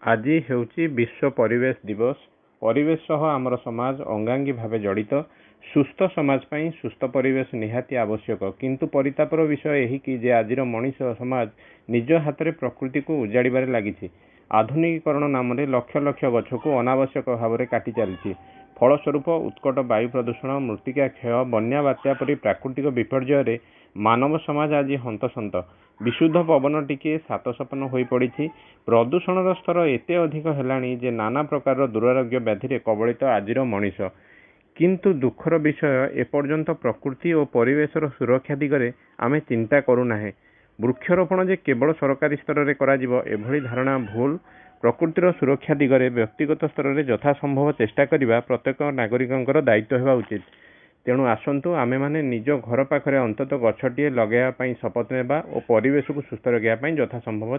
ଆଜି ହେଉଛି ବିଶ୍ୱ ପରିବେଶ ଦିବସ। ପରିବେଶ ସହ ଆମର ସମାଜ ଅଙ୍ଗାଙ୍ଗୀ ଭାବେ ଜଡ଼ିତ। ସୁସ୍ଥ ସମାଜ ପାଇଁ ସୁସ୍ଥ ପରିବେଶ ନିହାତି ଆବଶ୍ୟକ। କିନ୍ତୁ ପରିତାପର ବିଷୟ ଏହିକି ଯେ ଆଜିର ମଣିଷ ସମାଜ ନିଜ ହାତରେ ପ୍ରକୃତିକୁ ଉଜାଡ଼ିବାରେ ଲାଗିଛି। ଆଧୁନିକୀକରଣ ନାମରେ ଲକ୍ଷ ଲକ୍ଷ ଗଛକୁ ଅନାବଶ୍ୟକ ଭାବରେ କାଟି ଚାଲିଛି। ଫଳସ୍ୱରୂପ ଉତ୍କଟ ବାୟୁ ପ୍ରଦୂଷଣ, ମୃତ୍ତିକା କ୍ଷୟ, ବନ୍ୟା ବାତ୍ୟା ପରି ପ୍ରାକୃତିକ ବିପର୍ଯ୍ୟୟରେ ମାନବ ସମାଜ ଆଜି ହନ୍ତସନ୍ତ। ବିଶୁଦ୍ଧ ପବନ ଟିକିଏ ସାତସପନ ହୋଇପଡ଼ିଛି। ପ୍ରଦୂଷଣର ସ୍ତର ଏତେ ଅଧିକ ହେଲାଣି ଯେ ନାନା ପ୍ରକାରର ଦୁରାରୋଗ୍ୟ ବ୍ୟାଧିରେ କବଳିତ ଆଜିର ମଣିଷ। କିନ୍ତୁ ଦୁଃଖର ବିଷୟ, ଏପର୍ଯ୍ୟନ୍ତ ପ୍ରକୃତି ଓ ପରିବେଶର ସୁରକ୍ଷା ଦିଗରେ ଆମେ ଚିନ୍ତା କରୁନାହେଁ। ବୃକ୍ଷରୋପଣ ଯେ କେବଳ ସରକାରୀ ସ୍ତରରେ କରାଯିବ, ଏଭଳି ଧାରଣା ଭୁଲ। ପ୍ରକୃତିର ସୁରକ୍ଷା ଦିଗରେ ବ୍ୟକ୍ତିଗତ ସ୍ତରରେ ଯଥାସମ୍ଭବ ଚେଷ୍ଟା କରିବା ପ୍ରତ୍ୟେକ ନାଗରିକଙ୍କର ଦାୟିତ୍ୱ ହେବା ଉଚିତ। ତେଣୁ ଆସନ୍ତୁ ଆମେମାନେ ନିଜ ଘର ପାଖରେ ଅନ୍ତତଃ ଗଛଟିଏ ଲଗାଇବା ପାଇଁ ଶପଥ ନେବା ଓ ପରିବେଶକୁ ସୁସ୍ଥ ରଖିବା ପାଇଁ ଯଥାସମ୍ଭବ